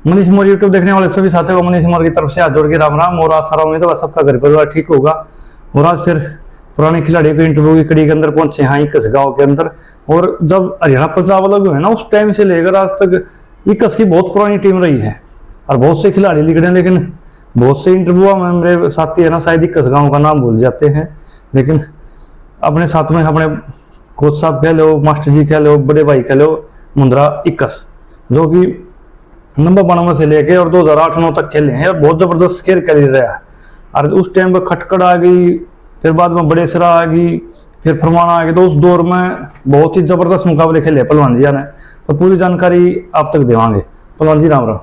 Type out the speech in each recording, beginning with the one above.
मनीष मोर YouTube देखने वाले सभी साथियों को मनीष मोर की तरफ से हाथ जोड़ के राम राम। और आज सारा उम्मीद है सबका घर परिवार ठीक होगा। और आज फिर पुराने खिलाड़ियों के इंटरव्यू की कड़ी के अंदर पहुंचे हैं इक्कस गांव के अंदर। और जब हरियाणा पंजाब अलग हुए ना, उस टाइम से लेकर आज तक इक्कस की बहुत पुरानी टीम रही है और बहुत से खिलाड़ी लिखते हैं। लेकिन बहुत से इंटरव्यू में मेरे साथी है ना, शायद इक्कस गांव का नाम भूल जाते हैं। लेकिन अपने साथ में अपने कोच साहब कह लो, मास्टर जी कह लो, बड़े भाई कह लो, मुंद्रा इक्कस, जो कि नंबर 92 से लेके और 2008-9 तक खेले हैं। बहुत जबरदस्त खेल कर रहा है। और उस टाइम पर खटखड़ आ गई, फिर बाद में बड़े सरा आ गई, फिर फरमान आ गया। तो उस दौर में बहुत ही जबरदस्त मुकाबले खेले पहलवान जी ने। तो पूरी जानकारी आप तक देवांगे। पहलवान जी राम राम।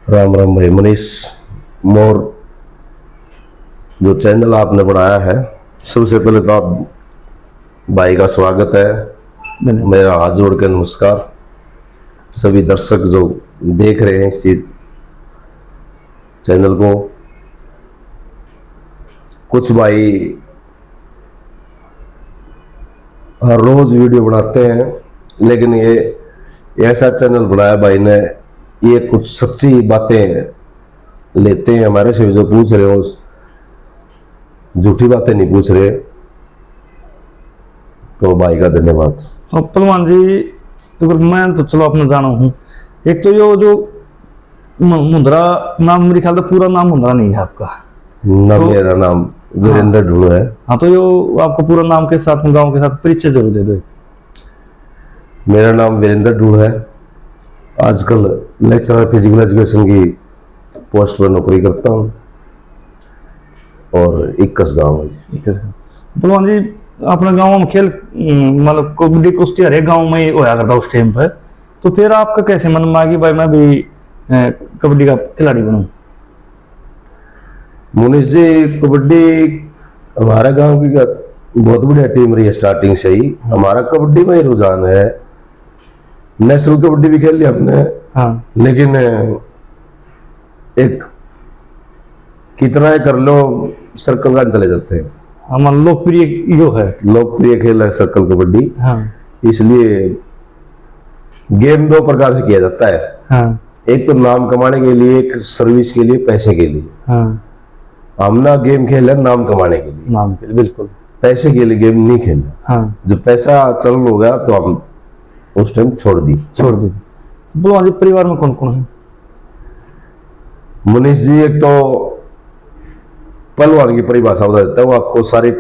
राम राम भाई। मनीष मोर जो चैनल आपने बनाया है, सबसे पहले तो आप भाई का स्वागत है। मेरा हाथ जोड़ के नमस्कार। सभी दर्शक जो देख रहे हैं इस चीज चैनल को, कुछ भाई हर रोज वीडियो बनाते हैं, लेकिन ये ऐसा चैनल बनाया भाई ने, ये कुछ सच्ची बातें लेते हैं हमारे से, जो पूछ रहे हो झूठी बातें नहीं पूछ रहे। तो भाई का धन्यवाद। तो पहलवान जी मैं तो चलो अपना जाना हूँ। एक तो जो मुंद्रा नाम, मेरे ख्याल से पूरा नाम मुंद्रा नहीं है आपका ना। तो मेरा नाम वीरेंद्र ढूंढ है। हाँ, तो जो आपको पूरा नाम के साथ गांव के साथ परिचय जरूर दे दो। मेरा नाम वीरेंद्र ढूंढ है। आजकल लेक्चरर फिजिकल एजुकेशन की पोस्ट पर नौकरी करता हूँ और इक्कस गाँव है। पहलवान जी अपने गांव में खेल मतलब कबड्डी कुश्ती हर एक गाँव में होया करता उस टाइम पर। तो फिर आपका कैसे मन में आ गई भाई मैं भी कबड्डी का खिलाड़ी बनूं? मुनीष जी, कबड्डी हमारे गांव की बहुत बढ़िया टीम रही है स्टार्टिंग से ही। हमारा कबड्डी में ही रुझान है। नेशनल कबड्डी भी खेल लिया हमने। हाँ। लेकिन एक कितना ही कर लो, सर्कल का चले जाते हैं। हमारा लोकप्रिय यो है, लोकप्रिय खेल है सर्कल कबड्डी। हाँ। इसलिए गेम दो प्रकार से किया जाता है। हाँ। एक तो नाम कमाने के लिए, एक सर्विस के लिए, पैसे के लिए। हाँ। हम ना गेम खेल है नाम कमाने के लिए, नाम के लिए, बिल्कुल। पैसे के लिए गेम नहीं खेलना। हाँ। जब पैसा चल हो गया तो हम उस टाइम छोड़ दीजिए। पहलवान जी परिवार में कौन कौन है? मुनीष जी, एक तो पहलवान की परिभाषा बता देता हूँ आपको। सारे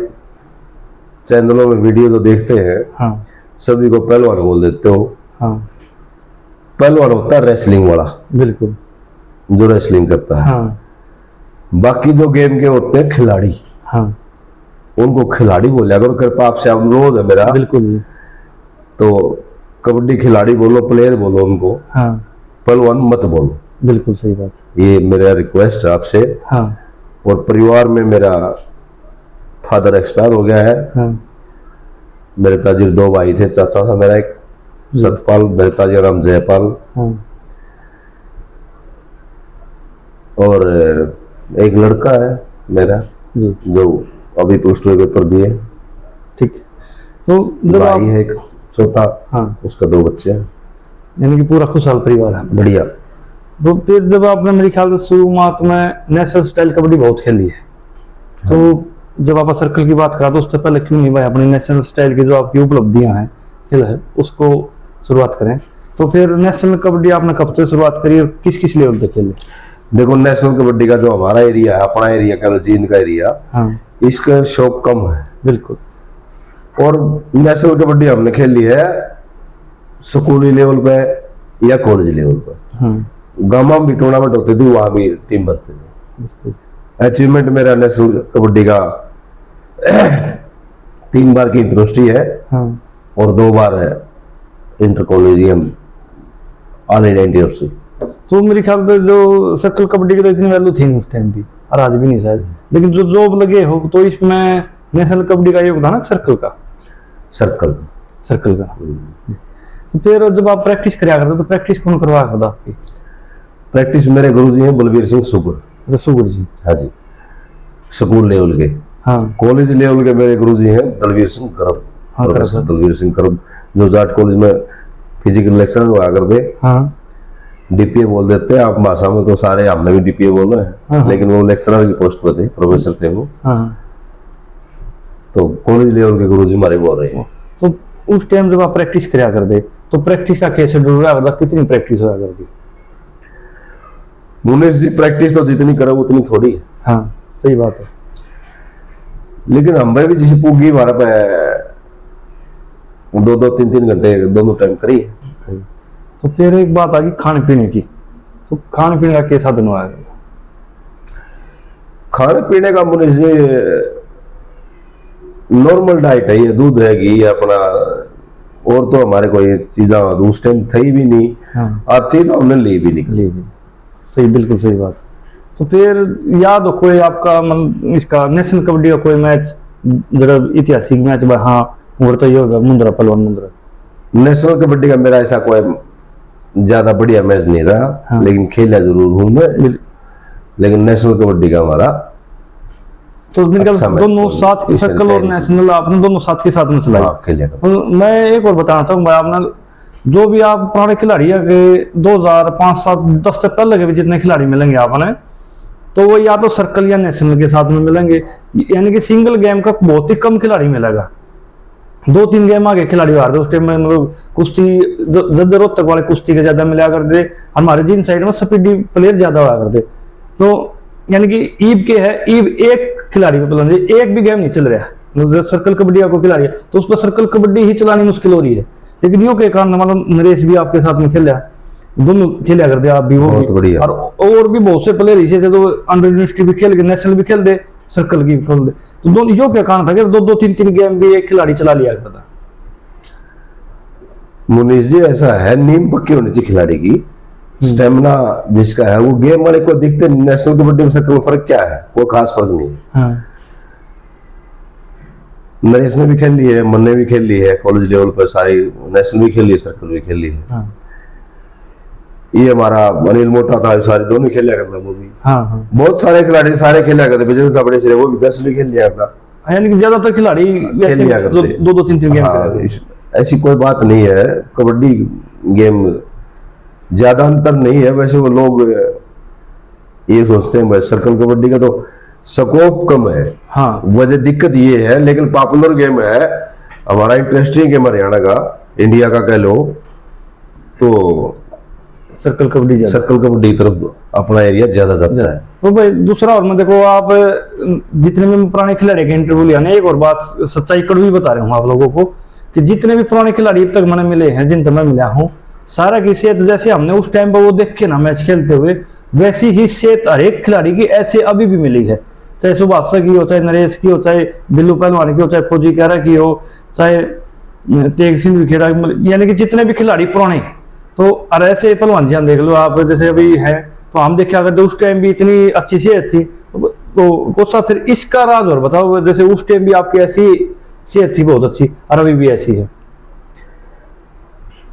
चैनलों में वीडियो जो देखते हैं, हाँ, सभी को पहलवान बोल देते हो। हाँ। पहलवान होता है रेसलिंग वाला, बिल्कुल, जो रेसलिंग करता है। हाँ। बाकी जो गेम के होते हैं खिलाड़ी, हाँ, उनको खिलाड़ी बोलिया करो। कृपा आपसे अनुरोध है मेरा। बिल्कुल जी। तो कबड्डी खिलाड़ी बोलो, प्लेयर बोलो उनको, हाँ, पहलवान मत बोलो। बिल्कुल सही बात। ये मेरा रिक्वेस्ट है आपसे। हाँ। और परिवार में मेरा फादर एक्सपायर हो गया है। हाँ। मेरे पिताजी 2 भाई थे। चाचा था मेरा एक सतपाल, मेरे पिताजी का नाम जयपाल। हाँ। और एक लड़का है मेरा जी, जो अभी +2 पेपर दिए। ठीक। तो जब आप, भाई है एक छोटा, हाँ, उसका 2 बच्चे हैं। यानी कि पूरा खुशहाल परिवार है। बढ़िया। तो फिर जब आपने मेरे ख्याल से शुरुआत में नेशनल स्टाइल कबड्डी बहुत खेली है, तो जब आप सर्कल की बात करा तो उससे पहले क्यों नहीं भाई अपनी नेशनल स्टाइल की जो आपकी उपलब्धियां हैं खेल है उसको शुरुआत करें? तो फिर नेशनल कबड्डी आपने कब से शुरुआत करी और किस किस लेवल तक खेले? देखो, नेशनल कबड्डी का जो हमारा एरिया है, अपना एरिया कह लो, जींद का एरिया, हाँ, इसका शौक कम है। बिल्कुल। और नेशनल कबड्डी हमने खेली है स्कूली लेवल पे या कॉलेज लेवल पे। हाँ, गांव में भी टूर्नामेंट होती थी, वहां भी टीम बनती थी। अचीवमेंट मेरा नेशनल कबड्डी का 3 बार की इंटरस्टी है। हाँ। और 2 बार है इंटर कॉलेजियम ऑल इंडिया इंटरस्टी। तो मेरे ख्याल से जो सर्कल कबड्डी की तो इतनी वैल्यू थी नहीं उस टाइम भी, और आज भी नहीं शायद। लेकिन जो जॉब लगे हो तो इसमें नेशनल कबड्डी का योगदान है सर्कल का। तो फिर जब आप प्रैक्टिस कराया करते तो प्रैक्टिस कौन करवाया करता आपकी? प्रैक्टिस मेरे गुरुजी हैं बलबीर सिंह सुगर। सुगर जी। हाँ जी, स्कूल लेवल के। हाँ। कॉलेज लेवल के मेरे गुरुजी हैं दलवीर सिंह करब। हाँ, प्रोफेसर दलवीर सिंह करब, जो जाट कॉलेज में फिजिकल लेक्चरर हुआ करते। हाँ। डीपीए बोल देते हैं आप भाषा में, तो सारे हमने भी डीपीए बोला है। हाँ। लेकिन वो लेक्चरर की पोस्ट पर थे, प्रोफेसर थे वो, हाँ। तो कॉलेज लेवल के गुरुजी हमारे बोल रहे हैं। तो उस टाइम जब आप प्रैक्टिस कराया करते तो प्रैक्टिस का कैसे ढूंढ रहा मतलब कितनी प्रैक्टिस होया करती? मुनीष जी प्रैक्टिस तो जितनी करो उतनी थोड़ी है। हाँ सही बात है। लेकिन हमें भी जैसे पूगी हमारा पे 2-2 3-3 घंटे दोनों टाइम करी है। तो फिर एक बात आ गई खाने पीने की, तो खाने पीने का कैसा दिन हुआ? खाने पीने का मुनीष जी नॉर्मल डाइट है, ये दूध है, घी है अपना, और तो हमारे कोई चीजा उस टाइम थी भी नहीं। हाँ। आती तो हमने ली भी नहीं। जी जी सही, बिल्कुल सही बात। तो फिर याद हो कोई आपका मन इसका नेशनल कबड्डी का कोई मैच जरा ऐतिहासिक मैच? हाँ उम्र तो ये होगा मुंद्रा पहलवान मुंद्रा। नेशनल कबड्डी का मेरा ऐसा कोई ज्यादा बढ़िया मैच नहीं रहा। हाँ। लेकिन खेला जरूर हूं मैं। लेकिन नेशनल कबड्डी का हमारा तो मेरे ख्याल अच्छा मैच दोनों तो साथ के सर्कल और नेशनल आपने दोनों साथ के साथ में चलाया। खेले। तो मैं एक और बताना चाहूंगा आपने जो भी आप पुराने खिलाड़ी है कि 2005 7 10 से पहले के भी जितने खिलाड़ी मिलेंगे आपने, तो वो या तो सर्कल या नेशनल के साथ में मिलेंगे, यानी कि सिंगल गेम का बहुत ही कम खिलाड़ी मिलेगा। 2-3 गेम आगे खिलाड़ी हारते उस टाइम में, मतलब कुश्ती जरूरत तक वाले कुश्ती के ज्यादा मिला करते, हमारे जिन साइड में स्पीडी प्लेयर ज्यादा हुआ करते। तो यानी कि ईब के है, ईब एक खिलाड़ी पे पलंजे एक भी गेम नहीं चल रहा, मतलब सर्कल कबड्डी को खिलाड़ी है तो उस पर सर्कल कबड्डी ही चलानी मुश्किल हो रही है। लेकिन यो के कारण मतलब नरेश भी आपके साथ में खेला, दोनों खेला करते आप भी, वो बहुत भी बढ़िया। और भी बहुत से प्लेयर इसे थे तो अंडर यूनिवर्सिटी भी खेल के नेशनल भी खेल दे, सर्कल की भी खेल दे। तो दोनों यो क्या कारण था कि 2-2 3-3 गेम भी एक खिलाड़ी चला लिया करता। मुनीष जी ऐसा है, नींद पक्की होनी चाहिए खिलाड़ी की, स्टेमिना जिसका है वो गेम वाले को दिखते। नेशनल कबड्डी में सर्कल में फर्क क्या है? वो खास फर्क नहीं है। हाँ। नरेश ने भी खेल ली है, मन ने भी खेल ली है कॉलेज लेवल पर, सारी नेशनल भी खेल ली है, सर्कल भी खेल ली है। हाँ। ये हमारा अनिल मोटा था, सारे दोनों खेला करता वो भी। हाँ। हाँ। बहुत सारे खिलाड़ी सारे खेला करते, विजय कपड़े से वो भी 10 भी खेल लिया था। यानी कि ज्यादातर खिलाड़ी खेल लिया करते 2-2 3-3 गेम हाँ, ऐसी कोई बात नहीं है। कबड्डी गेम ज्यादा अंतर नहीं है। वैसे वो लोग ये सोचते हैं सर्कल कबड्डी का तो स्कोप कम है। हाँ। वजह दिक्कत ये है, लेकिन पॉपुलर गेम है हमारा, इंटरेस्टिंग गेम हरियाणा का, इंडिया का कह लो तो सर्कल कबड्डी ज्यादा। सर्कल कबड्डी की तरफ अपना एरिया ज्यादा जाता है। तो भाई दूसरा और मैं देखो आप जितने भी पुराने खिलाड़ी के इंटरव्यू लिया ना, एक और बात सच्चाई कड़वी बता रहा हूँ आप लोगों को कि जितने भी पुराने खिलाड़ी अब तक मैंने मिले हैं, जिन तक मैं मिला हूँ, सारा की सेहत जैसे हमने उस टाइम पर वो देख के ना मैच खेलते हुए, वैसी ही सेहत हर एक खिलाड़ी की ऐसे अभी भी मिली है। चाहे सुभाष की हो, चाहे नरेश की हो, चाहे बिल्लू पहलवान की हो, चाहे फौजी कहरा की हो, चाहे तेग सिंह खेड़ा, यानी कि जितने भी खिलाड़ी पुराने, तो और ऐसे पहलवान जी देख लो आप, जैसे अभी है तो हम देखा करते उस टाइम भी इतनी अच्छी सेहत थी। तो गुस्सा फिर इसका राज और बताओ, जैसे उस टाइम भी आपकी ऐसी सेहत थी बहुत अच्छी और अभी भी ऐसी है।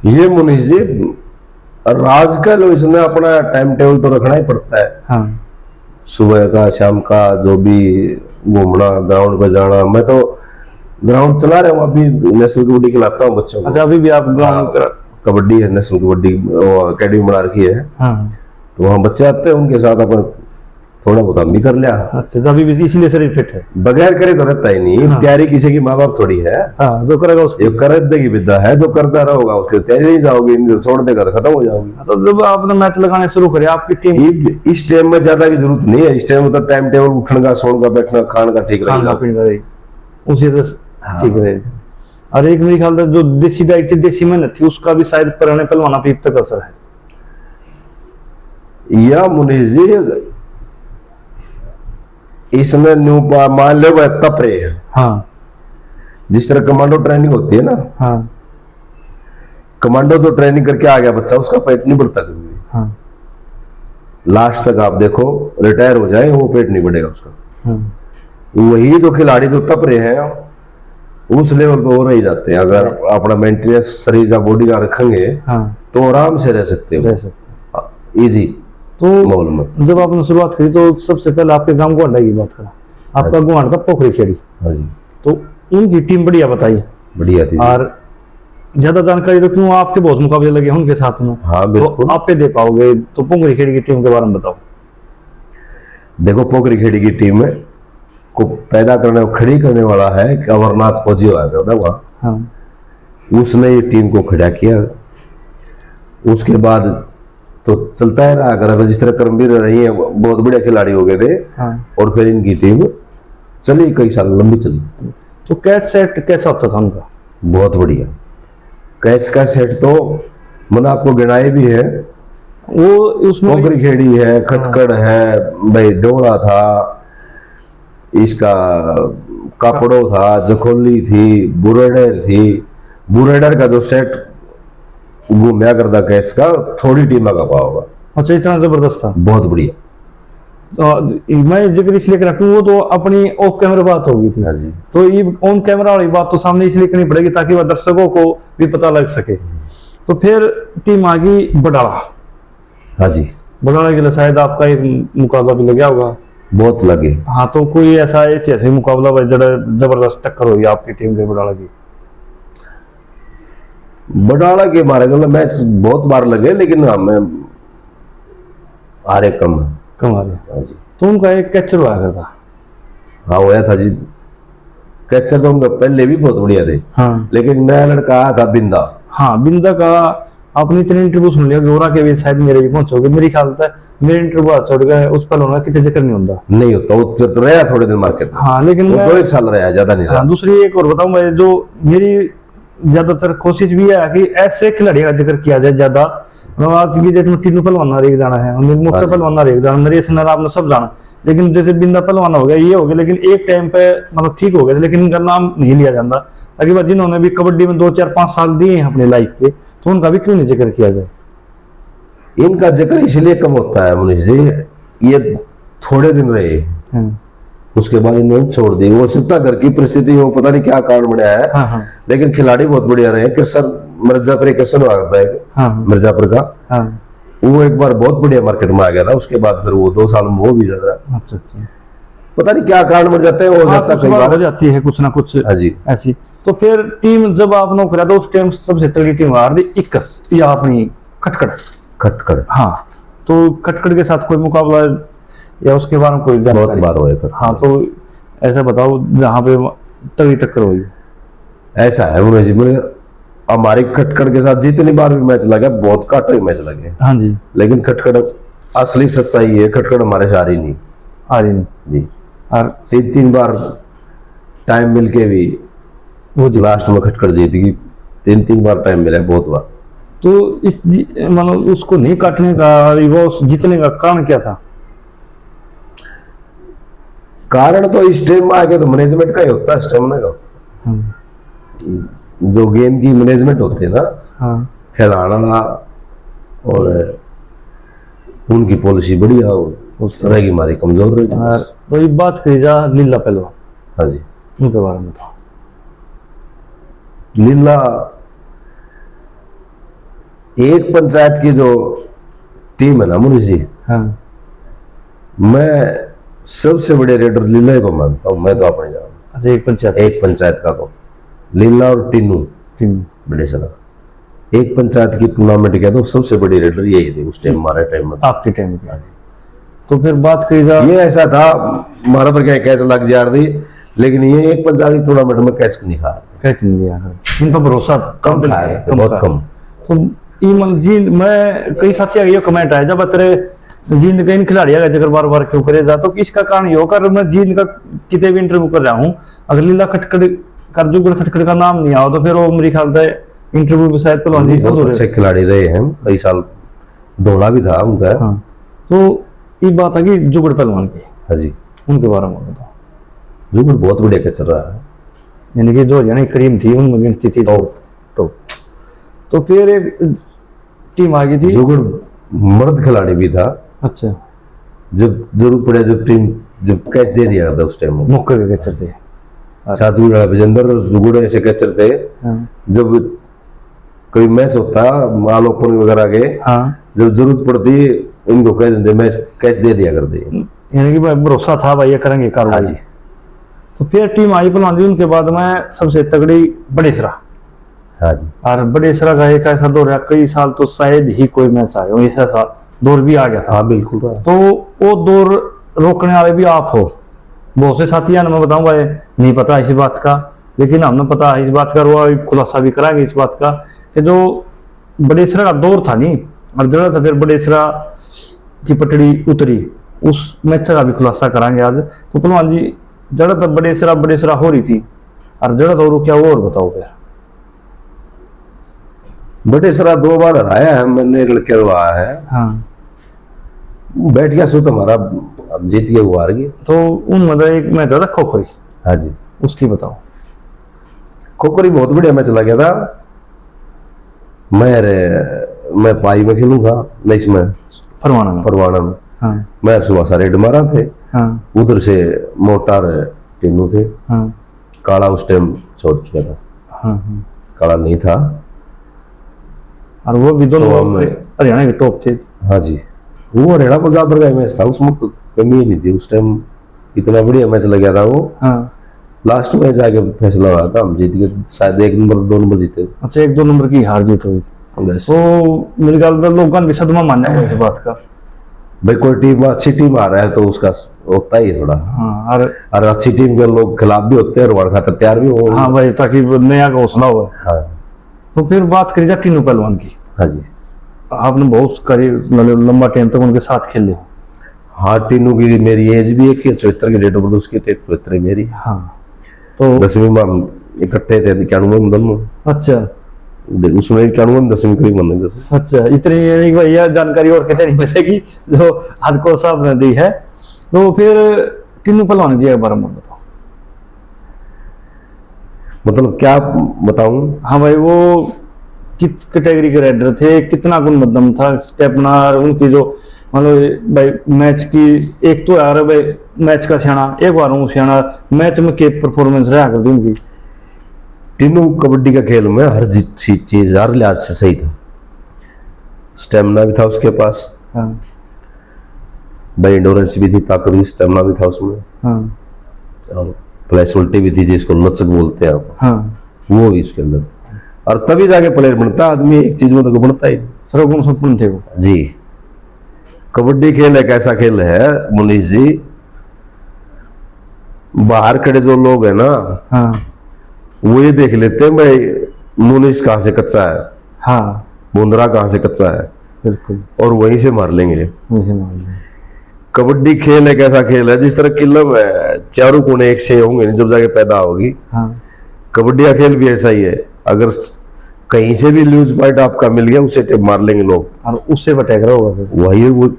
ये मुनीष जी राज का लो, इसमें अपना टाइम टेबल तो रखना ही पड़ता है। हाँ। सुबह का शाम का जो भी घूमना, ग्राउंड पे जाना। मैं तो ग्राउंड चला रहा हूँ अभी, नेशनल कबड्डी खिलाता हूँ बच्चों को। अच्छा अभी भी आप ग्राउंड? कबड्डी है, नेशनल कबड्डी अकेडमी बना रखी है। हाँ। तो वहाँ बच्चे आते हैं, उनके साथ अपन थोड़ा बहुत हम भी कर लिया। अच्छा तो अभी भी इसीलिए शरीर फिट है? बगैर करे तो रहता ही नहीं। हाँ। तैयारी किसी की माँ बाप थोड़ी है। हाँ, जो करेगा उसको। ये कर देगी विद्या है, जो करता रहोगा उसके तैयारी नहीं जाओगी, छोड़ देगा तो खत्म हो जाओगी। तो जब आपने मैच लगाने शुरू करे आपकी टीम, इस टाइम में ज्यादा की जरूरत नहीं है। इस टाइम में तो टाइम टेबल उठने का, सोने का, बैठना, खाने का ठीक खाना रहेगा। पीना रहेगा उसी से ठीक रहेगा। और एक मेरे ख्याल से जो देसी डाइट से देसी मेहनत थी उसका भी शायद पुराने पहलवान पे तक असर है। या मुनीष जी इसमें मान लो वह तप रहे हैं। हाँ। जिस तरह कमांडो ट्रेनिंग होती है ना, हाँ। कमांडो जो ट्रेनिंग करके आ गया बच्चा, उसका पेट नहीं बढ़ता कभी। हाँ। लास्ट तक आप देखो रिटायर हो जाए वो पेट नहीं बढ़ेगा उसका। हाँ। वही जो खिलाड़ी जो तप रहे हैं उस लेवल पे वो रह जाते हैं। अगर अपना मेंटेनेंस शरीर का, बॉडी का रखेंगे हाँ। तो आराम से रह सकते रह हो, सकते इजी तो माहौल में। जब आपने शुरुआत करी तो सबसे पहले आपके गांव गोंडा की बात करा। आपका गोंडा था पोखरी खेड़ी, हाँ जी, तो उनकी टीम बढ़िया बताई। बढ़िया थी। और ज्यादा जानकारी तो क्यों, आपके बहुत मुकाबले लगे हैं उनके साथ में। हाँ तो बिल्कुल। आप पे दे पाओगे, तो पुंगरी खेड़ी की टीम के बारे में बताओ। देखो पोखरी खेड़ी की टीम में को पैदा करने खड़ी करने वाला है कि अमरनाथ फौजी हुआ करता वहाँ, हाँ उसने ये टीम को खड़ा किया। उसके बाद तो चलता है रहा, अगर जिस तरह कर्मवीर रही है बहुत बढ़िया खिलाड़ी हो गए थे। हाँ। और फिर इनकी टीम चली कई साल लंबी चली। तो कैच सेट कैसा होता था उनका? बहुत बढ़िया कैच का सेट तो मैंने आपको गिनाए भी है। वो उसमें पोखरी खेड़ी है, खटकड़ है, भाई डोड़ा था, इसका कापड़ो था, जखोली थी, बुरेडर थी। बुरेडर का जो सेट घूमया करता कैच का, थोड़ी टीमा का पाव होगा। अच्छा, इतना जबरदस्त था। बहुत बढ़िया। तो मैं जिक्र इसलिए कर रहा हूँ, वो तो अपनी ऑफ कैमरा बात होगी थी। हाँ जी। तो ये ऑन कैमरा वाली बात तो सामने इसलिए करनी पड़ेगी ताकि वह दर्शकों को भी पता लग सके। तो फिर टीम आ गई बडाला। हाँ जी। बडाला के लिए शायद आपका एक मुकाबला भी लगा होगा। बहुत लगे। हाँ, तो कोई ऐसा ऐतिहासिक मुकाबला भाई जबरदस्त टक्कर हुई आपकी टीम के बडाला की? बडाला के मारे गल मैच बहुत बार लगे, लेकिन हमें हारे कम है। कमाल। हाँ जी। तो उनका एक कैचर हुआ करता। हाँ होया था जी। कैचर तो उनका पहले भी बहुत बढ़िया थे। हाँ लेकिन नया लड़का आया था बिंदा। हाँ, बिंदा का आपने इतने इंटरव्यू सुन लिया, गोरा के भी शायद मेरे भी पहुंचोगे। मेरी ख्याल से मेरे इंटरव्यू हाथ छोड़ गए, उस पर होना कितने जिक्र नहीं होता। नहीं होता वो तो रहा थोड़े दिन मार्केट में। हाँ, लेकिन वो मैं 2-1 साल रहा, ज्यादा नहीं रहा। हाँ, दूसरी एक और बताऊं, मैं जो मेरी ज्यादातर कोशिश भी है कि ऐसे खिलाड़ी का जिक्र किया जाए ज्यादा। आज की डेट में तीनों पहलवान रेख जाना है, मुख्य पहलवान रेख जाना, नरेश नर आपने सब जाना। लेकिन जैसे बिंदा पहलवान हो गया, ये हो गया, लेकिन एक टाइम पे मतलब ठीक हो गया, लेकिन इनका नाम नहीं लिया जाता। अगली बार जिन्होंने भी कबड्डी में 2-4-5 साल दिए हैं अपनी लाइफ के, तो उनका भी क्यों नहीं जिक्र किया जाए? इनका जिक्र इसलिए कम होता है मनीष जी, ये थोड़े दिन रहे, उसके बाद इन्होंने छोड़ दी। वो सिद्धा घर की परिस्थिति हो, पता नहीं क्या कारण बनाया है। हाँ हाँ लेकिन खिलाड़ी बहुत बढ़िया रहे। कृष्ण मिर्जापुर, कृष्ण हुआ करता है हाँ मिर्जापुर का, हाँ। वो एक बार बहुत बढ़िया मार्केट में आ गया था। उसके बाद फिर वो 2 साल में वो भी ज्यादा, अच्छा अच्छा। पता नहीं क्या कारण बन जाता है, हो जाता कुछ कई बार बार। हो जाती है कुछ ना कुछ हाँ जी। ऐसी। तो फिर टीम जब आपने करा था उस टाइम सबसे तगड़ी टीम हार दी 21 या अपनी खटखड़। खटखड़। हाँ, तो खटखड़ के साथ कोई मुकाबला या उसके बारे में कोई बहुत जानकारी? बार हुए खटखड़। हाँ, तो ऐसा बताओ जहाँ पे तगड़ी टक्कर हुई। ऐसा है मनीष जी, मुझे हमारी खटखड़ के साथ जितनी बार भी मैच लगा, बहुत घट ही मैच लगे। हाँ जी। लेकिन खटखड़ असली सच्चाई है, खटखड़ हमारे से हारी नहीं। हारी नहीं। जी। और 3 बार टाइम मिलके भी वो जी लास्ट में खटखड़ जीत गई। 3 बार टाइम मिला है, बहुत बार। तो इस मतलब उसको नहीं काटने का, वो जीतने का कारण क्या था? कारण तो इस टाइम में आके तो मैनेजमेंट का ही होता है, स्टेमिना का। जो गेम की मैनेजमेंट होती है ना, हाँ खिलाना और उनकी पॉलिसी बढ़िया रहेगी, हमारी कमजोर रहेगी। और तो ये बात करी जा लीला पहलवान, हाँ जी। उनके बारे में बताओ। लीला एक पंचायत की जो टीम है ना मुनीष जी, हाँ मैं सबसे बड़े रेडर लीला को मानता हूँ। मैं तो अपने जान, अच्छा, एक पंचायत एक पंचायत का तो लीला और टीनू टीम। बड़े सला एक पंचायत की टूर्नामेंट किया तो सबसे बड़ी रेडर यही थी उस टाइम, हमारे टाइम में। आपके टाइम पे। तो फिर बात करी जा, ये ऐसा था हमारा पर क्या कैच लग जा रही, लेकिन ये एक पंचायत की टूर्नामेंट में कैच नहीं खा रहे, कैच नहीं दिया, इन पर भरोसा था, कम खाए, बहुत कम। तो ईमन जी, मैं कई साथी ये कमेंट आया जब तेरे जींद के इन खिलाड़ियों का जिक्र बार बार क्यों करे जा, तो इसका कारण ये होकर मैं जींद का कितने भी इंटरव्यू कर रहा हूँ, अगर लीला खटखड़ कर जुगड़ खटखड़ का नाम नहीं आओ तो फिर वो मेरे ख्याल से इंटरव्यू में शायद पहलवान जी बहुत अधूरे। अच्छे खिलाड़ी रहे हैं, कई साल दौड़ा भी था उनका। हाँ, तो ये बात है कि जुगड़ पहलवान की, हाँ जी। उनके बारे में बताओ। जुगड़ बहुत बढ़िया कैच रहा है, यानी कि जो यानी करीम थी उनमें गिनती थी तो फिर एक टीम आ गई थी। जुगड़ मर्द खिलाड़ी भी था। अच्छा, जब जरूरत पड़े, जब टीम जब कैच दे दिया करता उस टाइम में। मौके के कैचर थे। सातवीं विजेंद्र जुगड़ ऐसे कैचर थे, हाँ जब कोई मैच होता माल ओपन वगैरह के, हाँ, जब जरूरत पड़ती उनको कह देते मैच कैच दे दिया करते। यानी कि भरोसा था भाई ये करेंगे हाँ कार्रवाई। जी। तो फिर टीम आई पहलवान जी, उनके बाद में सबसे तगड़ी बड़ेसरा। हाँ जी। और बड़ेसरा का एक ऐसा दौर है, कई साल तो शायद ही कोई मैच आए हो, ऐसा दौर भी आ गया था। हाँ बिल्कुल। तो वो दौर रोकने वाले भी आप हो। बहुत से साथियों ने, मैं बताऊं भाई, नहीं पता इस बात का, लेकिन हमें पता है इस बात का, वो खुलासा भी कराएंगे इस बात का कि जो बड़ेसरा का दौर था नहीं, और जरा था फिर बड़ेसरा की पटड़ी उतरी, उस मैच का भी खुलासा कराएंगे आज। तो पहलवान जी, जरा तब बड़ेसरा हो रही थी, और जरा तो क्या वो और बताओ फिर। बड़ेसरा 2 बार हराया है मैंने, एक लड़के हराया है। हाँ, बैठ गया सो तो हमारा, अब जीत गया वो हार गया। तो उन मतलब एक मैच था खोखरी, हाँ जी। उसकी बताओ। खोखरी बहुत बढ़िया मैच चला गया था। मैं पाई में खेलूंगा, नहीं इसमें फरवाना में। हाँ मैं सुबह सारे मारा थे। हाँ उधर से मोटार टीनू थे। हाँ काला उस टाइम छोड़ चुका था, हाँ हाँ। काला नहीं था। और वो भी दोनों तो हम- हरियाणा के टॉप थे। हाँ जी, वो हरियाणा पंजाब पर का मैच था, उसमें कोई कमी ही नहीं थी उस टाइम। इतना बढ़िया मैच लग गया था वो। हाँ, लास्ट में जाके फैसला हुआ था, हम जीत गए शायद, 1 नंबर 2 नंबर जीते। अच्छा, 1-2 नंबर की हार जीत हुई थी। बस वो मेरी गल तो लोगों ने भी सदमा माना है इस बात का। भाई, कोई टीम अच्छी टीम आ रहा है तो उसका होता ही है थोड़ा। हाँ, और अच्छी टीम के लोग खिलाफ भी होते हैं और वार खातर तैयार भी हो। हाँ भाई, ताकि नया का हौसला हो। हाँ। तो फिर बात करी जाए टीनू पहलवान की। हाँ जी। आपने बहुत करी, मतलब लंबा टाइम तक उनके साथ खेले हो। हाँ, टीनू की मेरी एज भी एक ही है, 74 की डेट ऑफ बर्थ उसकी, 73 मेरी। हाँ, तो 10वीं में हम इकट्ठे थे, 91 में दोनों। अच्छा उसमें 91 में 10वीं करीब बने 10वीं। अच्छा, इतनी एक भैया जानकारी और कहते नहीं मिलेगी जो आज को साहब ने दी है। तो फिर टीनू पहलवान जी के बारे में बताओ। मतलब क्या बताऊं? हाँ भाई, वो किस कैटेगरी के राइडर थे, कितना गुण मध्यम था, स्टेपनर उनकी जो, मतलब भाई मैच की, एक तो यार भाई मैच का सियाना, एक बार हूँ सियाना, मैच में के परफॉर्मेंस रहा करती उनकी। टीनू कबड्डी का खेल में हर चीज हर लिहाज से सही था। स्टेमिना भी था उसके पास, हाँ भाई एंडोरेंस भी थी, ताकत भी, स्टेमिना भी था उसमें, हाँ और फ्लेक्सिबिलिटी भी थी, जिसको लचक बोलते हैं आप, हाँ। वो भी उसके अंदर। और तभी जाके प्लेयर बनता है आदमी, एक चीज में तो बनता ही नहीं। सर्वगुण संपन्न थे वो। जी। कबड्डी खेल एक ऐसा खेल है मुनीष जी, बाहर खड़े जो लोग हैं ना, हाँ वो ये देख लेते हैं भाई मुनीष कहाँ से कच्चा है, हाँ, मुंदरा कहाँ से कच्चा है, बिल्कुल और वहीं से मार लेंगे। मुझे मालूम है। कबड्डी खेल एक ऐसा खेल है, जिस तरह किल्लम है, चारों कोने एक से होंगे नहीं, जब जाके पैदा होगी। हाँ कबड्डी का खेल भी ऐसा ही है, अगर कहीं से भी लूज पॉइंट आपका मिल गया, उसे टेप मार लेंगे लोग, और उससे बटेक रहा होगा फिर। वही वो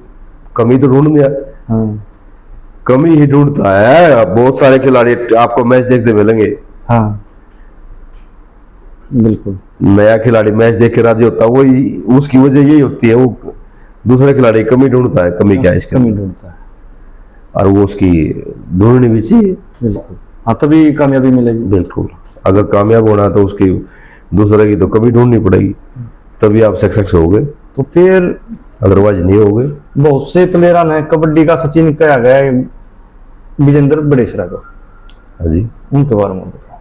कमी तो ढूंढ दिया, हाँ कमी ही ढूंढता है। बहुत सारे खिलाड़ी आपको मैच देखते मिलेंगे, हाँ, बिल्कुल नया खिलाड़ी मैच देख के राजी होता है, वही उसकी वजह यही होती है, वो दूसरे खिलाड़ी कमी ढूंढता है, कमी क्या है इसके कमी अंदर, ढूंढता है। और वो उसकी ढूंढनी भी चाहिए। बिल्कुल, हाँ, तभी कामयाबी मिलेगी। बिल्कुल, अगर कामयाब होना है तो उसकी दूसरे की तो कमी ढूंढनी पड़ेगी, तभी आप सक्सेस होगे, तो फिर अदरवाइज नहीं होगे। बहुत से प्लेयर ने कबड्डी का सचिन कहा गया है विजेंद्र बड़ेसरा को, हाँ जी। उनके बारे में बताओ।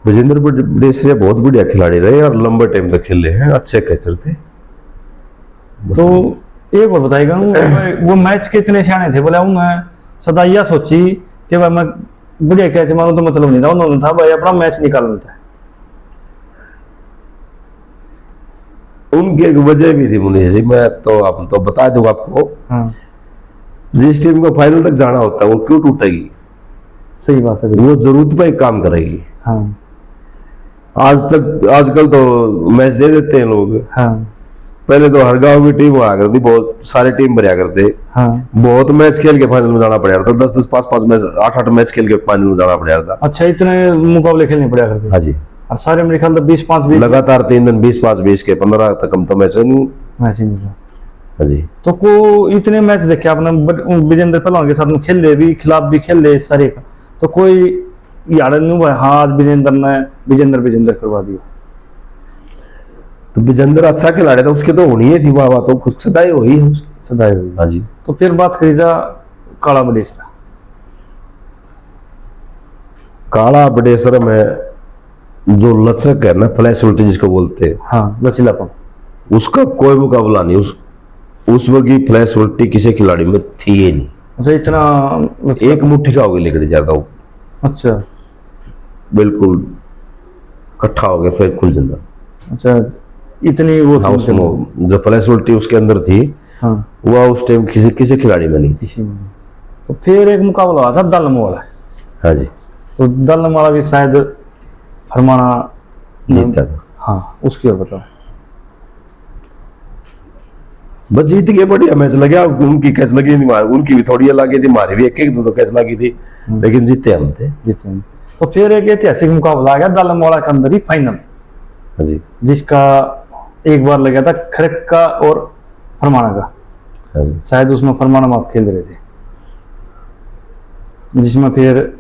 विजेंद्र बड़ेसरिया बहुत बढ़िया खिलाड़ी रहे और लंबे टाइम तक खेले हैं, अच्छे कैचर थे। तो एक बार बताइएगा, वो मैच के इतने सियाने थे, बोले उन्हें सदा यह सोची कि भाई मैं बढ़िया कैच मारूं, तो मतलब नहीं था, उन्होंने था भाई अपना मैच निकालना था। उनकी एक वजह भी थी मुनीष जी, मैं तो आप तो बता दूंगा आपको। हाँ, जिस टीम को फाइनल तक जाना होता है वो क्यों टूटेगी, सही बात है। वो जरूरत पे काम करेगी। हाँ आजकल तो मैच दे देते हैं लोग, हाँ पहले तो हर गांव की टीम हुआ करती, बहुत सारे टीम भरिया करते, हाँ। बहुत मैच खेल के फाइनल में जाना पड़ा था, 10-10 5-5 मैच 8-8 मैच खेल के फाइनल में जाना पड़ा था। अच्छा, इतने मुकाबले खेलने पड़ा करते। हाँ जी, और सारे मेरे ख्याल 20-5 लगातार 3 दिन 20-5-20 के 15 तक हम तो मैच नहीं। मैच ही नहीं था। हाँ जी। तो को इतने मैच देखे आपने, विजेंद्र पहलवान के साथ में खेल ले भी, खिलाफ भी खेल ले सारे का, तो कोई याद नहीं हुआ हाँ आज विजेंद्र ने विजेंद्र करवा दिया। तो विजेंद्र अच्छा खिलाड़ी था, उसके तो होनी ही थी वाह वाह, तो खुद सदाई हुई है उसकी। सदाई हुई। हाँ जी। तो फिर बात करी जा काला बड़ेसरा। काला बड़ेसर में जो लचक है ना, फ्लेक्सिबिलिटी जिसको बोलते हैं, हाँ लचीलापन, उसका कोई मुकाबला नहीं। उस वक्त की फ्लेक्सिबिलिटी किसी खिलाड़ी में थी ही नहीं। अच्छा इतना एक मुट्ठी का होगी लेकर जाता हूँ, अच्छा बिल्कुल इकट्ठा हो गया फिर खुल जाता। अच्छा इतनी वो हाँ, थी उसमें जो फ्लेक्सिबिलिटी उसके अंदर थी, हाँ वह उस टाइम किसी किसी खिलाड़ी में नहीं थी। किसी में नहीं। तो फिर एक मुकाबला हुआ था दलम वाला, हाँ जी, तो दलम वाला भी शायद फरमाना जीता था। हाँ उसकी और बताओ। बस जीत गए, बढ़िया मैच लगा। उनकी कैच लगी नहीं, उनकी भी थोड़ी लगी थी, हमारी भी एक एक दो कैच लगी थी, लेकिन जीते हम थे। जीते हैं। तो फिर एक ऐतिहासिक मुकाबला आ गया दलम वाला के अंदर ही फाइनल, हाँ जी, जिसका एक बार लगा था खरक्का और फरमाना का, हाँ जी, शायद उसमें फरमाना में आप खेल रहे थे, जिसमें फिर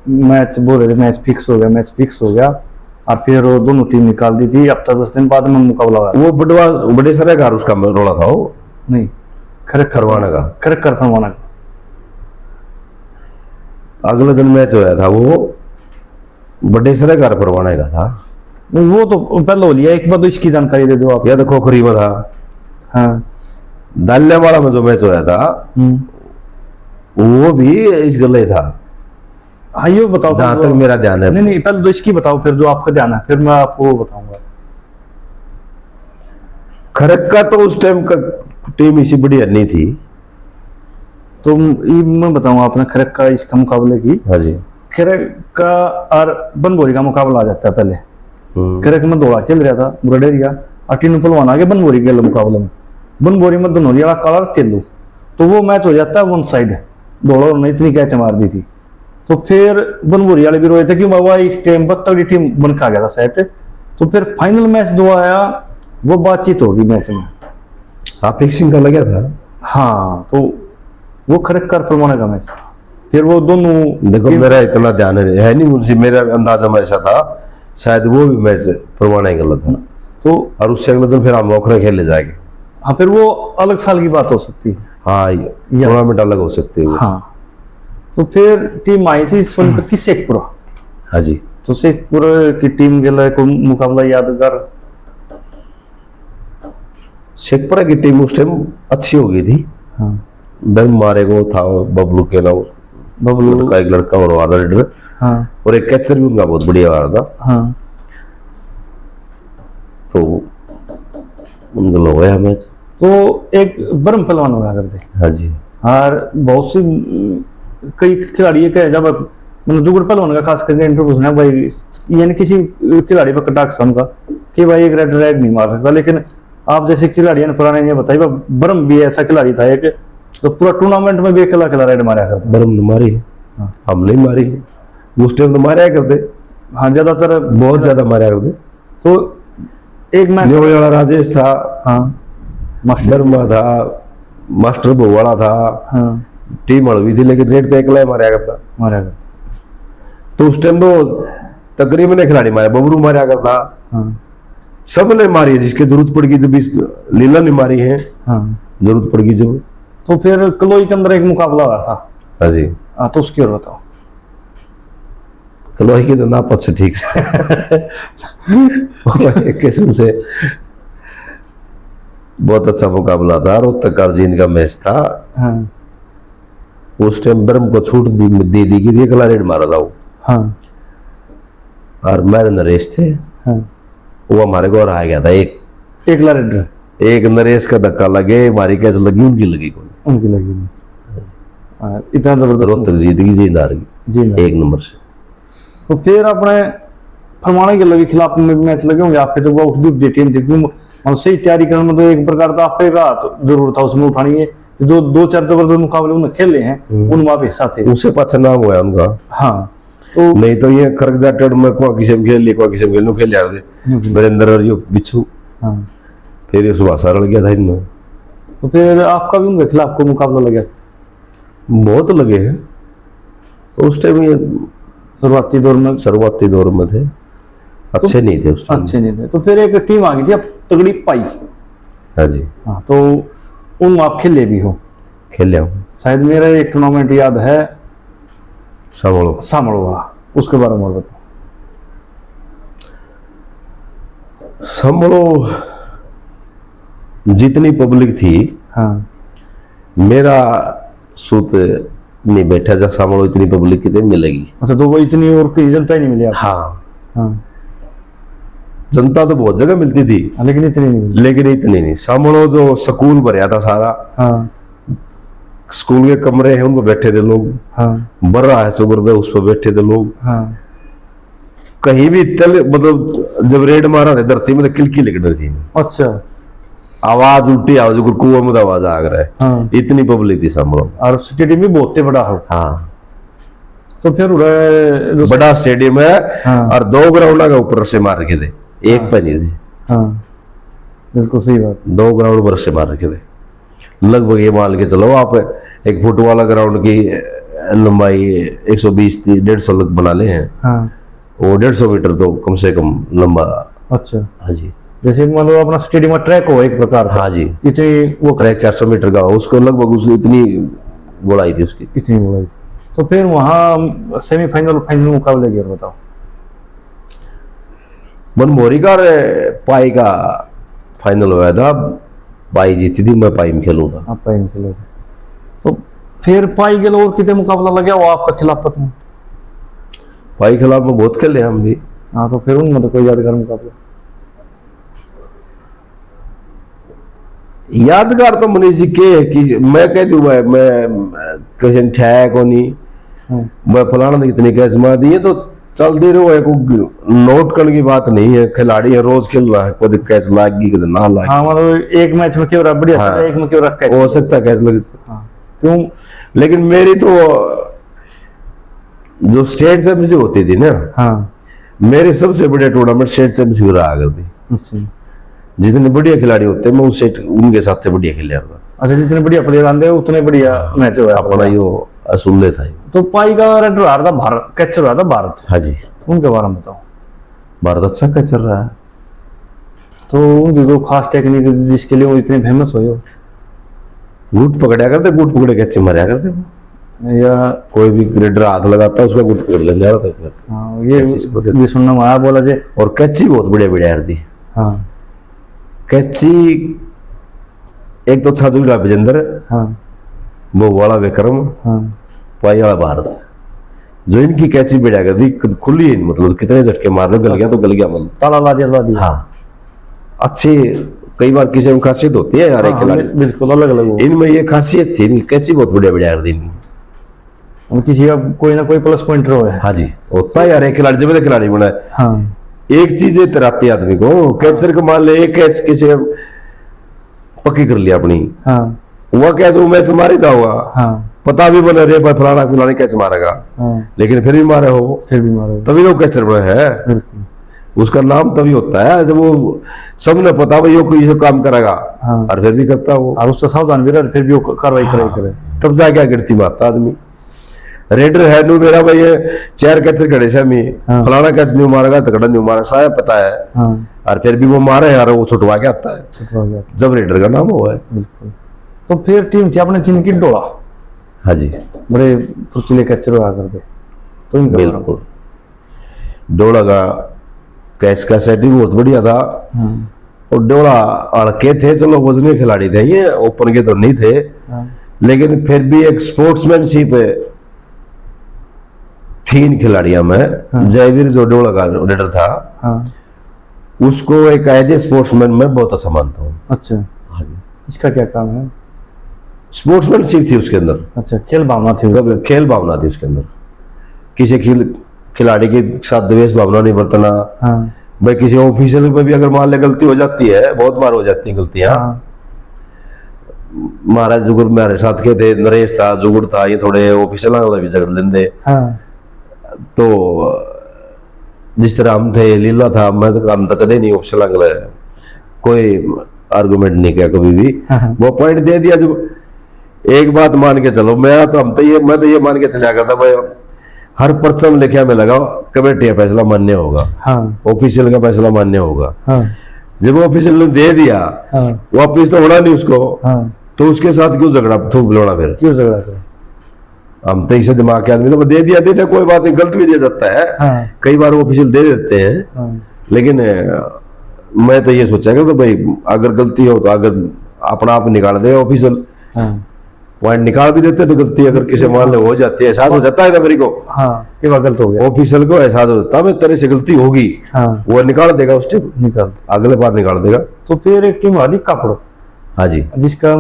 मैच बोल रहे थे मैच फिक्स हो गया, मैच फिक्स हो गया, और फिर वो दोनों टीम निकाल दी थी। हफ्ता 10 दिन बाद में मुकाबला हुआ। वो बड़े सारे घर उसका रोला था वो, नहीं खरक्का फरमाना का। खरक्का फरमाना का अगले दिन मैच होया था, वो बड़े सारे घर फरमाना का था। वो तो पहले हो लिया, एक बार तो इसकी जानकारी दे दो आप। या तो खोखरी में था, हाँ दाल्या वाला में जो मैच होया था, वो भी इस गले था, हाँ ये बताओ जहां तक मेरा ध्यान है। नहीं नहीं पहले तो इसकी बताओ, फिर जो आपका ध्यान है फिर मैं आपको बताऊंगा। खरक्का तो उस टाइम का टीम इसी बड़ी नहीं थी। तो ये मैं बताऊंगा अपना खरक्का इसका मुकाबले की। हाँ जी, खरक्का और बनबोरी का मुकाबला आ जाता है पहले। हम्म, खरक में दौड़ा खेल रहा था बुराडेरिया, और टीनू पहलवान आगे बनबोरी के मुकाबले में, बनबोरी में दोनों वाला कलर तेलू, तो वो मैच हो जाता है वन साइड, दौड़ो ने इतनी कैच मार दी थी। तो फिर बनबोरी वाले भी रोए थे कि बाबा इस टाइम पर तगड़ी टीम बन खा गया था सेट। तो फिर फाइनल मैच जो आया वो बातचीत होगी मैच में। हाँ फिक्सिंग का लगा था। हाँ तो वो खरक्कर फरमाने का मैच था। फिर वो दोनों देखो मेरा इतना ध्यान है नहीं मुझे, मेरा अंदाजा में ऐसा था शायद वो भी मैच फरमाना ही गलत था। तो और उससे अगले दिन फिर हम नौकरे खेले जाएंगे। हाँ फिर वो अलग साल की बात हो सकती है। हाँ, टूर्नामेंट अलग हो सकती है। हाँ तो फिर टीम आई थी सोनीपत की शेखपुरा। हाँ जी, तो शेखपुरा की टीम के लिए कोई मुकाबला यादगार? शेखपुरा की टीम उस टाइम अच्छी हो गई थी। हाँ दम मारे को था बबलू के नाम, बबलू का एक लड़का और वादा लीडर, हाँ और एक कैचर भी उनका बहुत बढ़िया आ रहा था। हाँ तो उनका लो गया मैच। तो एक बर्म पहलवान हुआ करते। हाँ जी, और बहुत सी कई खिलाड़ी ये कहे जब मतलब जुगड़ पहलवान का खास करके इंटरव्यू सुना भाई, यानी किसी खिलाड़ी पर कटाक्ष उनका कि भाई एक रेड रेड नहीं मार सकता, लेकिन आप जैसे खिलाड़ी ने पुराने ये बताइए बर्म भी ऐसा खिलाड़ी था एक, तो पूरा टूर्नामेंट में भी अकेला अकेला रेड मारा करता। बर्म ने मारी है, हाँ। हम नहीं मारी है, उस टाइम तो मारा करते, हाँ ज्यादातर बहुत ज्यादा मारा करते। तो एक मैच न्यू वाला राजेश था, हाँ मास्टर शर्मा था, मास्टर भोवाड़ा था, हाँ टीम हड़वी थी, लेकिन रेड तो अकेला ही मारा करता। मारा करता तो उस टाइम तो तकरीबन खिलाड़ी मारे, बबरू मारा करता, हाँ सब ने मारी है जिसकी जरूरत पड़गी, जब इस लीला ने मारी है हाँ। जरूरत पड़गी जब। तो फिर कलोई के अंदर एक मुकाबला हुआ था। हाँ जी, हाँ तो उसकी और बताओ। कलोही की तो ना पक्ष ठीक से एक किस्म से बहुत अच्छा मुकाबला था। रोहतक अर्जीन का मैच था। हाँ उस टाइम ब्रह्म को छूट दे दी कि अगला रेड मारा था वो, हाँ और मेरे नरेश थे, हाँ वो हमारे को आ गया था एक रेडर एक नरेश का धक्का लगे, हमारी कैच लगी, उनकी लगी कौन, उनकी लगी नहीं। इतना जबरदस्त रोहतक जीत गई, जीत हार जी गई नहीं। 1 नंबर से। तो फिर अपने फरमाने के लगे खिलाफ में भी मैच लगे होंगे आपके, तो वो उठती टीम थी मतलब सही तैयारी करने में, तो एक प्रकार का आपका हाथ जरूर था उसमें उठानी है। जो 2-4 जबरदस्त मुकाबले उन्हें खेले हैं उनमें आप हिस्सा थे। उससे पाछा नाम हुआ उनका। हाँ तो नहीं तो ये खरक जाटेड में को किसी में खेल लिया, को किसी में खेल यार दे वीरेंद्र और यो बिच्छू, हाँ फिर ये सुभाष रल गया था इनमें। तो फिर आपका भी उनके खिलाफ को मुकाबला लगा? बहुत लगे हैं तो उस टाइम ये शुरुआती दौर में थे, अच्छे नहीं थे उस टाइम। अच्छे नहीं थे। तो फिर एक टीम आ गई थी अब तगड़ी पाई। हाँ जी, हाँ तो उन आप खेले भी हो खेले हूँ। शायद, मेरा एक टूर्नामेंट याद है सामड़ो सामड़ो वाला, उसके बारे में और बताओ। समझो जितनी पब्लिक थी, हाँ मेरा सूत नहीं बैठा जब समझो इतनी पब्लिक कितनी मिलेगी। अच्छा, तो वो इतनी और कोई जनता ही नहीं मिली आपको? हाँ, हाँ जनता तो बहुत जगह मिलती थी, लेकिन इतनी नहीं मिली। लेकिन इतनी नहीं। समझो जो स्कूल भरया था सारा, हाँ स्कूल के कमरे हैं उन पर बैठे थे लोग, हाँ बर्रा है सुगर पे उस पर बैठे थे लोग। हाँ कहीं भी तल मतलब जब रेड मारा था धरती में तो किलकी लग रही थी, अच्छा। आवाज उल्टी आवाज कुएं में आवाज आ रहा है। हाँ इतनी पब्लिक थी समझो। और स्टेडियम भी बहुत बड़ा हो। हाँ, तो फिर बड़ा स्टेडियम है। हाँ। और 2 ग्राउंड का ऊपर से मार रखे थे, एक पे नहीं थे। हाँ बिल्कुल सही बात। 2 ग्राउंड पर से मार रखे थे। लगभग ये मान के चलो आप 1 फुट वाला ग्राउंड की लंबाई 120 150 लग बना ले हैं। हाँ वो 150 मीटर तो कम से कम लंबा। अच्छा, हाँ जी, जैसे मान लो अपना स्टेडियम का ट्रैक हो एक प्रकार का। हाँ जी, इतनी वो ट्रैक 400 मीटर का, उसको लगभग उस इतनी गोलाई थी उसकी। इतनी बोला थी। तो फिर वहाँ सेमीफाइनल फाइनल मुकाबले गए, बताओ। मनमोहरी का पाई का फाइनल हुआ था, पाई जीती थी, मैं पाई में खेलूं था। आप पाई में खेले थे, तो फिर पाई गेलो और कितने मुकाबला लगे वो आपका खिलाफत में? पाई के खिलाफ में बहुत खेले हम भी। हाँ, तो फिर उनमें तो कोई यादगार मुकाबला? यादगार तो मनीष जी के है कि मैं कह दूँ मैं कहीं ठहया को नहीं, हाँ मैं फलाना ने इतनी कैच मार दी है तो चलती रहो है। कोई नोट करने की बात नहीं है, खिलाड़ी है रोज खेल रहा है, कोई कैच लाग गई कभी ना लाग। हाँ, मतलब एक मैच में क्यों रहा बढ़िया, हाँ। एक में क्यों रखा हो सकता है कैच लगी। हाँ क्यों? लेकिन मेरी तो जो स्टेट चैंपियनशिप होती थी ना, हाँ मेरे सबसे बड़े टूर्नामेंट स्टेट चैंपियनशिप रहा करती। अच्छा जितने बढ़िया खिलाड़ी होते हैं मैं उससे उनके साथ बढ़िया खेल रहा। अच्छा, जितने बढ़िया प्लेयर आते उतने बढ़िया मैच हुआ अपना यो असूल था। तो पाई का रेड रहा था भारत, कैचर रहा था भारत। हाँ जी, उनके बारे में बताओ। भारत अच्छा कैच चल रहा है। तो उनकी कोई खास टेक्निक जिसके लिए वो इतने फेमस हुए हो? गुट पकड़ा करते, गुट पकड़े कैसे मारा करते वो। या कोई भी ग्रेडर हाथ लगाता उसका गुट पकड़ ले जा रहा था। हाँ, ये सुनना में आया, बोला जे। और कैची बहुत बढ़िया बढ़िया यार दी। हाँ कैची एक तो छाजू का विजेंद्र, हाँ वो वाला विक्रम, हाँ पाई वाला भारत, जो इनकी कैची बढ़िया कर दी, खुली है, मतलब कितने झटके मार लो, गल गया तो गल गया मतलब। ताला ला दिया। हाँ, अच्छी कई बार किसी में खासियत होती है यार एक खिलाड़ी, बिल्कुल अलग अलग। इनमें ये खासियत थी, इनकी कैची बहुत बढ़िया बढ़िया कर दी इनकी। किसी का कोई ना कोई प्लस पॉइंट रहो है। हाँ जी, होता है यार एक खिलाड़ी जब खिलाड़ी बना है। हाँ, एक चीज है तराती आदमी को, कैचर को मान ले एक कैच किसी ने पक्की कर लिया अपनी, हाँ वह कैच वो मैच मारी था हुआ, हाँ पता भी बना रे भाई फलाना फलाने कैच मारेगा, हाँ, लेकिन फिर भी मारे हो, फिर भी मारो। तभी तो कैचर बने है। बिल्कुल। उसका नाम तभी होता है जब वो सबने पता भाई ये काम करेगा, हाँ। और फिर भी करता वो, और उससे सावधान भी रहे, फिर भी वो कार्रवाई करे। तब जाके गिरती मारता आदमी। रेडर है नू मेरा भाई ये 4 कैचर खड़े से मी, हाँ। फलाना कैच नहीं मारेगा तगड़ा नहीं मारेगा, सारा पता है, हाँ, और फिर भी वो मारे यार, वो छुटवा के आता है छुटवा गया। जब रेडर का नाम हुआ है। बिल्कुल। तो फिर टीम थी अपने चीन की डोला, हाँ जी, बड़े फुर्तीले कैचर हुआ करते, तो इनके बारे में। बिल्कुल। डोला का कैच का सेटिंग बहुत बढ़िया था, हाँ, और डोला अड़के थे, चलो वजनी खिलाड़ी थे ये, ओपन के तो नहीं थे, हाँ, लेकिन फिर भी एक स्पोर्ट्समैनशिप थी इन खिलाड़ियों में। हाँ। जयवीर जो डोला का रेडर था, हाँ, उसको एक एज ए स्पोर्ट्समैन में बहुत अच्छा मानता हूँ। अच्छा, हाँ जी, इसका क्या काम है? स्पोर्ट्समैनशिप थी उसके अंदर, अच्छा, खेल भावना थी। खेल भावना थी उसके अंदर, किसी खिलाड़ी के साथ द्वेष भावना नहीं बरतना। हाँ, भाई किसी ऑफिशियल में भी अगर मान ले गलती हो जाती है, बहुत बार हो जाती है गलतियां। हाँ, महाराज जुगुड़ मेरे साथ के थे, नरेश था, जुगुड़ था, ये थोड़े ऑफिशियल भी झगड़ लेंदे। हाँ, तो जिस तरह हम थे, लीला था, मैं तो हम तो कदे नहीं ऑफिशियल कोई आर्गुमेंट नहीं किया कभी भी। हाँ, वो पॉइंट दे दिया, जब एक बात मान के चलो, मैं तो ये मान के चला करता भाई, हर पर्सन लिखा में लगा कमेटी का फैसला मान्य होगा, हाँ, ऑफिशियल का फैसला मान्य होगा। हाँ, जब ऑफिशियल ने दे दिया, हाँ, वापिस तो होना नहीं उसको, हाँ, तो उसके साथ क्यों झगड़ा थूक लोड़ा? फिर क्यों झगड़ा करे? हम तो इसे दिमाग के आदमी, तो दे दिया कोई बात नहीं, गलत भी दे जाता है, हाँ, कई बार ऑफिशियल दे देते हैं, हाँ, लेकिन मैं तो ये सोचा कि भाई अगर गलती हो तो अगर अपना आप निकाल दे ऑफिशियल हाँ पॉइंट निकाल भी देते, तो गलती अगर किसी मान लो हो जाती है, एहसास हो जाता है ना मेरे को, हाँ कि वह गलत हो गया। ऑफिशियल को एहसास हो जाता है तेरे से गलती होगी, हाँ वो निकाल देगा उस टाइम, निकाल। अगले बार निकाल देगा। तो फिर एक टीम आ रही कापड़ो, हाँ जी। जिसका